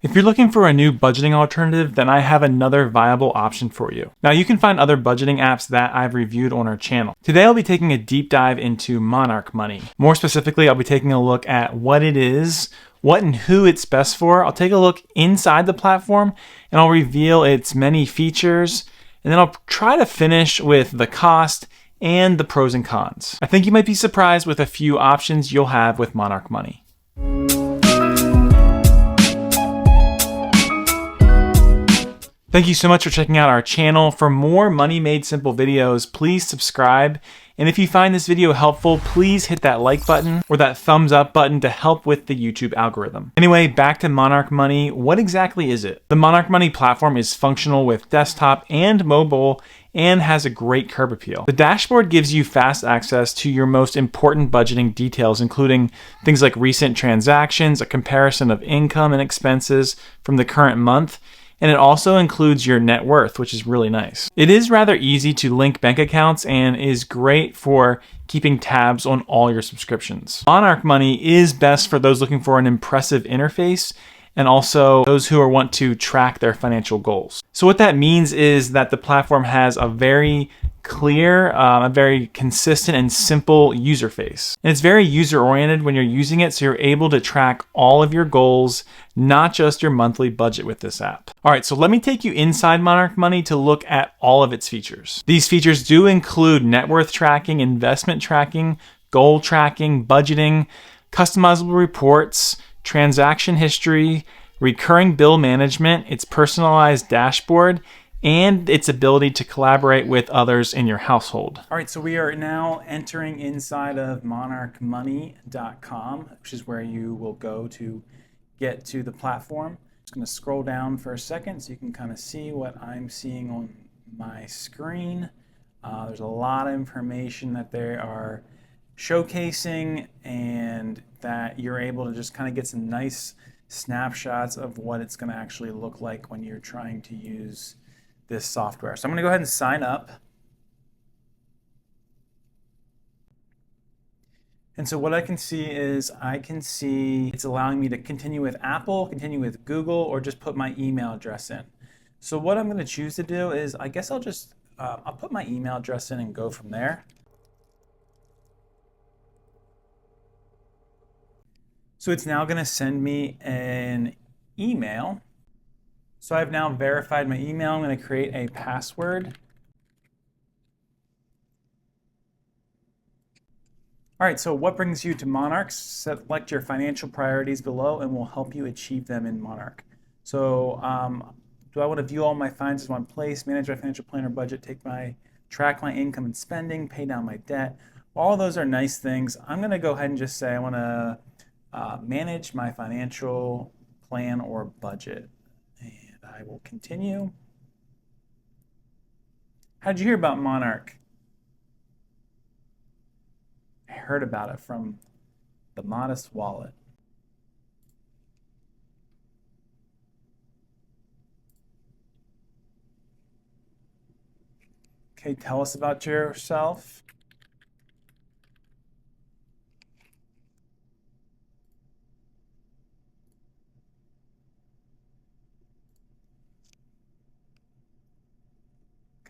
If you're looking for a new budgeting alternative, then I have another viable option for you. Now, you can find other budgeting apps that I've reviewed on our channel. Today, I'll be taking a deep dive into Monarch Money. More specifically, I'll be taking a look at what it is, what and who it's best for. I'll take a look inside the platform, and I'll reveal its many features, and then I'll try to finish with the cost and the pros and cons. I think you might be surprised with a few options you'll have with Monarch Money. Thank you so much for checking out our channel. For more Money Made Simple videos, please subscribe. And if you find this video helpful, please hit that like button or that thumbs up button to help with the YouTube algorithm. Anyway, back to Monarch Money. What exactly is it? The Monarch Money platform is functional with desktop and mobile and has a great curb appeal. The dashboard gives you fast access to your most important budgeting details, including things like recent transactions, a comparison of income and expenses from the current month, and it also includes your net worth, which is really nice. It is rather easy to link bank accounts and is great for keeping tabs on all your subscriptions. Monarch Money is best for those looking for an impressive interface and also those who want to track their financial goals. So what that means is that the platform has a very clear, a very consistent and simple user face. And it's very user-oriented when you're using it, so you're able to track all of your goals, not just your monthly budget with this app. All right, so let me take you inside Monarch Money to look at all of its features. These features do include net worth tracking, investment tracking, goal tracking, budgeting, customizable reports, transaction history, recurring bill management, its personalized dashboard, and its ability to collaborate with others in your household. All right, so we are now entering inside of monarchmoney.com, which is where you will go to get to the platform. Just gonna scroll down for a second so you can kind of see what I'm seeing on my screen. There's a lot of information that they are showcasing and that you're able to just kind of get some nice snapshots of what it's gonna actually look like when you're trying to use this software. So I'm going to go ahead and sign up. And so what I can see is it's allowing me to continue with Apple, continue with Google, or just put my email address in. So what I'm going to choose to do is, I guess I'll just, I'll put my email address in and go from there. So it's now going to send me an email. So I've now verified my email. I'm going to create a password. All right, so what brings you to Monarch? Select your financial priorities below and we'll help you achieve them in Monarch. So do I want to view all my finances in one place, manage my financial plan or budget, track my income and spending, pay down my debt? All those are nice things. I'm going to go ahead and just say I want to manage my financial plan or budget. I will continue. How'd you hear about Monarch? I heard about it from the Modest Wallet. Okay, tell us about yourself.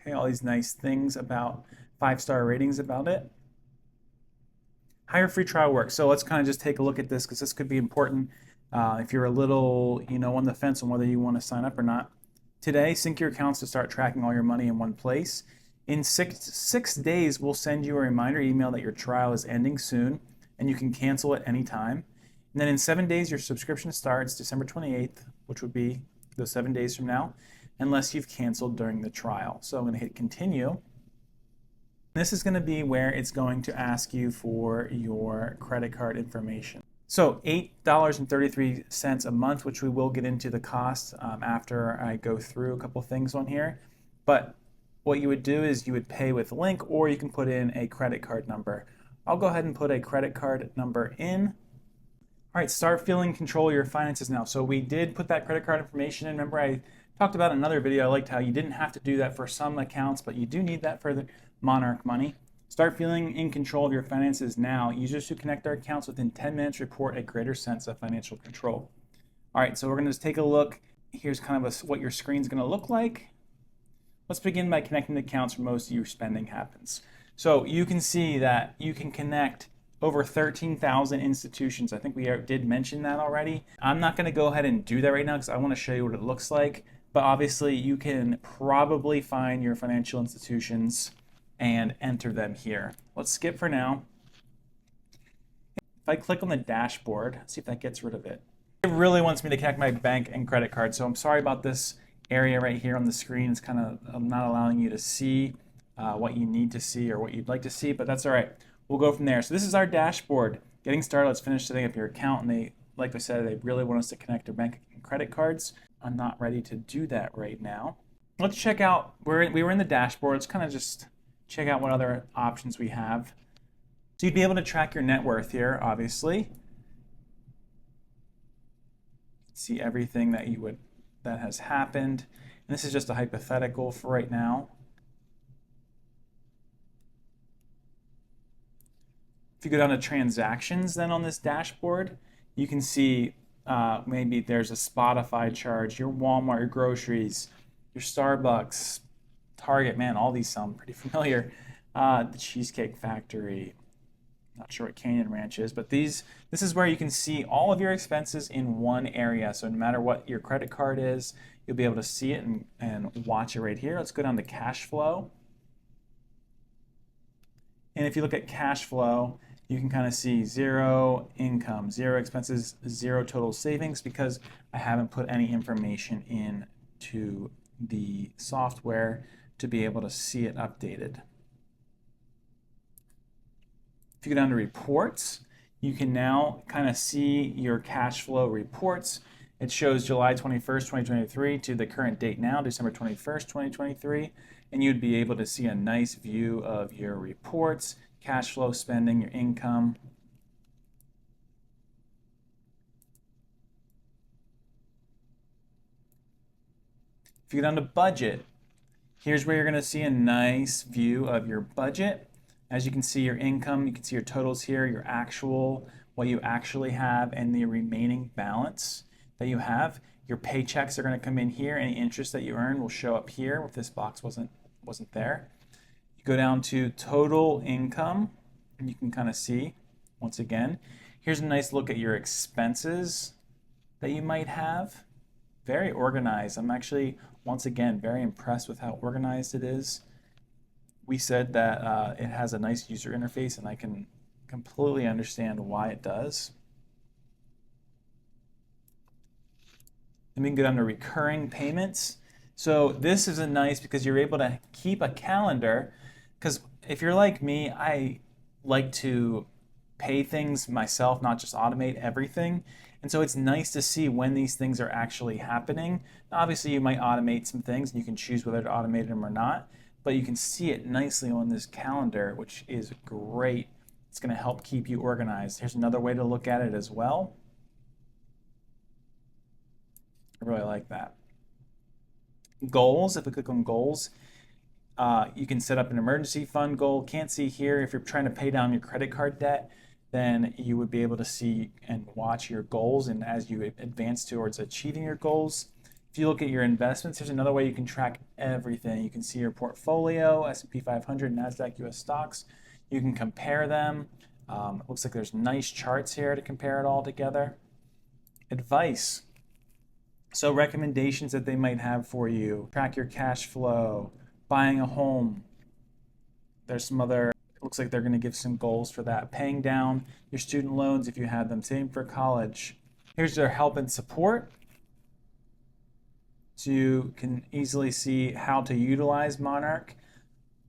Okay, all these nice things about 5-star ratings about it. How your free trial works. So let's kind of just take a look at this because this could be important if you're a little, on the fence on whether you want to sign up or not. Today, sync your accounts to start tracking all your money in one place. In six days, we'll send you a reminder email that your trial is ending soon and you can cancel at any time. And then in 7 days, your subscription starts December 28th, which would be those 7 days from now, unless you've canceled during the trial. So I'm going to hit continue. This is going to be where it's going to ask you for your credit card information. So $8.33 a month, which we will get into the cost after I go through a couple things on here. But what you would do is you would pay with a link or you can put in a credit card number. I'll go ahead and put a credit card number in. All right, start feeling control of your finances now. So we did put that credit card information in. Remember I talked about in another video, I liked how you didn't have to do that for some accounts, but you do need that for the Monarch Money. Start feeling in control of your finances now. Users who connect their accounts within 10 minutes report a greater sense of financial control. All right, so we're going to just take a look. Here's kind of what your screen's going to look like. Let's begin by connecting the accounts where most of your spending happens. So you can see that you can connect over 13,000 institutions. I think we did mention that already. I'm not going to go ahead and do that right now because I want to show you what it looks like. But obviously you can probably find your financial institutions and enter them here. Let's skip for now. If I click on the dashboard, see if that gets rid of it. It really wants me to connect my bank and credit card. So I'm sorry about this area right here on the screen. It's kind of not allowing you to see what you need to see or what you'd like to see, but that's all right. We'll go from there. So this is our dashboard. Getting started, let's finish setting up your account. And they, like I said, they really want us to connect our bank and credit cards. I'm not ready to do that right now. Let's check out, we were in the dashboard. Let's kind of just check out what other options we have. So you'd be able to track your net worth here, obviously. See everything that has happened. And this is just a hypothetical for right now. If you go down to transactions then on this dashboard, you can see maybe there's a Spotify charge, your Walmart, your groceries, your Starbucks, Target, man, all these sound pretty familiar. The Cheesecake Factory, not sure what Canyon Ranch is, but this is where you can see all of your expenses in one area. So no matter what your credit card is, you'll be able to see it and watch it right here. Let's go down to cash flow. And if you look at cash flow, you can kind of see zero income, zero expenses, zero total savings because I haven't put any information into the software to be able to see it updated. If you go down to reports, you can now kind of see your cash flow reports. It shows July 21st, 2023 to the current date now, December 21st, 2023. And you'd be able to see a nice view of your reports, cash flow, spending, your income. If you go down to budget, here's where you're going to see a nice view of your budget. As you can see your income, you can see your totals here, your actual, what you actually have, and the remaining balance that you have. Your paychecks are going to come in here. Any interest that you earn will show up here if this box wasn't there. You go down to total income, and you can kind of see, once again, here's a nice look at your expenses that you might have. Very organized. I'm actually, once again, very impressed with how organized it is. We said that it has a nice user interface, and I can completely understand why it does. Then we can go down to recurring payments. So this is nice because you're able to keep a calendar, because if you're like me, I like to pay things myself, not just automate everything. And so it's nice to see when these things are actually happening. Obviously, you might automate some things, and you can choose whether to automate them or not. But you can see it nicely on this calendar, which is great. It's going to help keep you organized. Here's another way to look at it as well. I really like that. Goals, if we click on goals, you can set up an emergency fund goal. Can't see here if you're trying to pay down your credit card debt, then you would be able to see and watch your goals, and as you advance towards achieving your goals. If you look at your investments, here's another way you can track everything. You can see your portfolio, S&P 500, NASDAQ, US stocks. You can compare them. It looks like there's nice charts here to compare it all together. Advice. So recommendations that they might have for you. Track your cash flow, buying a home. There's some other, it looks like they're going to give some goals for that. Paying down your student loans if you had them, saving for college. Here's their help and support. So you can easily see how to utilize Monarch.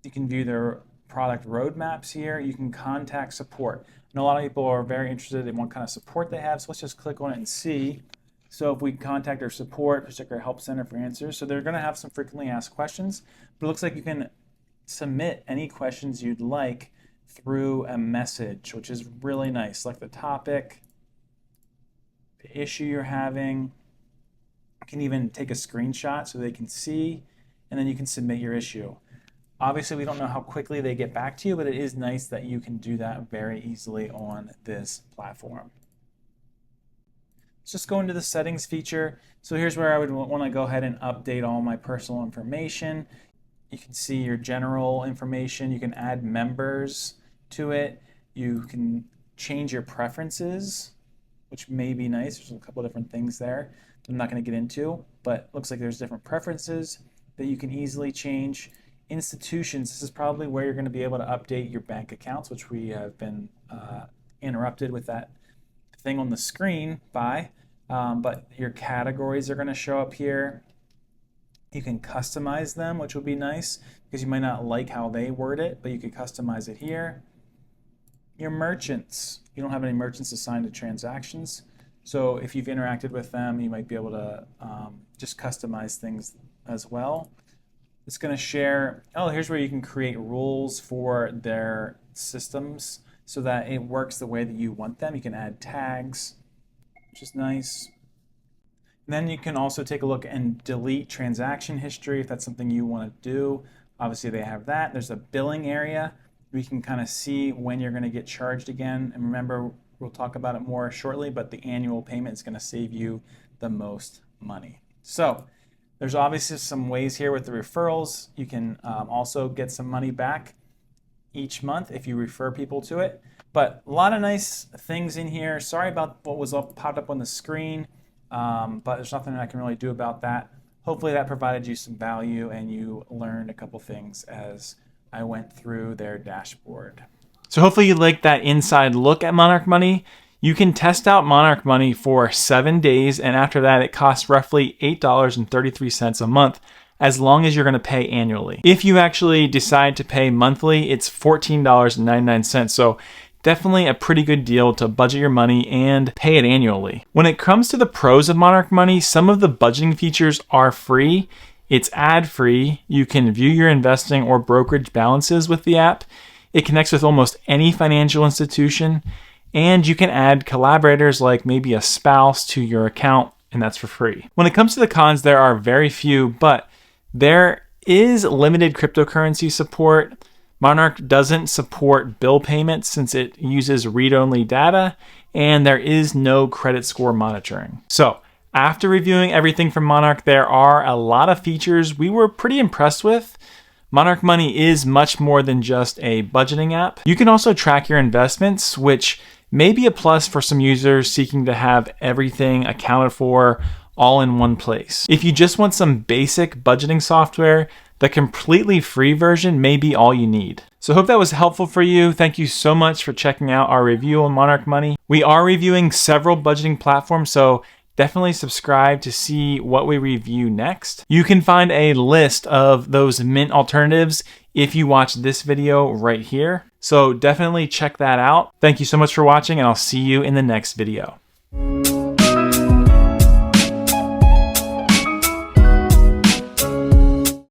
You can view their product roadmaps here. You can contact support. And a lot of people are very interested in what kind of support they have. So let's just click on it and see. So if we contact our support, check our help center for answers. So they're going to have some frequently asked questions, but it looks like you can submit any questions you'd like through a message, which is really nice. Select the topic, the issue you're having. You can even take a screenshot so they can see, and then you can submit your issue. Obviously, we don't know how quickly they get back to you, but it is nice that you can do that very easily on this platform. Let's just go into the settings feature. So here's where I would want to go ahead and update all my personal information. You can see your general information. You can add members to it. You can change your preferences, which may be nice. There's a couple of different things there I'm not going to get into, but it looks like there's different preferences that you can easily change. Institutions, this is probably where you're going to be able to update your bank accounts, which we have been interrupted with that thing on the screen by, but your categories are going to show up here. You can customize them, which would be nice because you might not like how they word it, but you can customize it here. Your merchants, you don't have any merchants assigned to transactions, so if you've interacted with them, you might be able to just customize things as well. It's going to share, oh, here's where you can create rules for their systems so that it works the way that you want them. You can add tags, which is nice. And then you can also take a look and delete transaction history if that's something you want to do. Obviously they have that. There's a billing area. We can kind of see when you're going to get charged again. And remember, we'll talk about it more shortly, but the annual payment is going to save you the most money. So there's obviously some ways here with the referrals. You can also get some money back each month if you refer people to it. But a lot of nice things in here. Sorry about what was popped up on the screen, but there's nothing I can really do about that. Hopefully that provided you some value and you learned a couple things as I went through their dashboard. So hopefully you liked that inside look at Monarch Money. You can test out Monarch Money for 7 days, and after that it costs roughly $8.33 a month as long as you're going to pay annually. If you actually decide to pay monthly, it's $14.99. So definitely a pretty good deal to budget your money and pay it annually. When it comes to the pros of Monarch Money, some of the budgeting features are free. It's ad-free. You can view your investing or brokerage balances with the app. It connects with almost any financial institution. And you can add collaborators like maybe a spouse to your account, and that's for free. When it comes to the cons, there are very few, but there is limited cryptocurrency support. Monarch doesn't support bill payments since it uses read-only data, and there is no credit score monitoring. So after reviewing everything from Monarch, there are a lot of features we were pretty impressed with. Monarch Money is much more than just a budgeting app. You can also track your investments, which may be a plus for some users seeking to have everything accounted for all in one place. If you just want some basic budgeting software, the completely free version may be all you need. So I hope that was helpful for you. Thank you so much for checking out our review on Monarch Money. We are reviewing several budgeting platforms, so definitely subscribe to see what we review next. You can find a list of those mint alternatives if you watch this video right here. So definitely check that out. Thank you so much for watching, and I'll see you in the next video.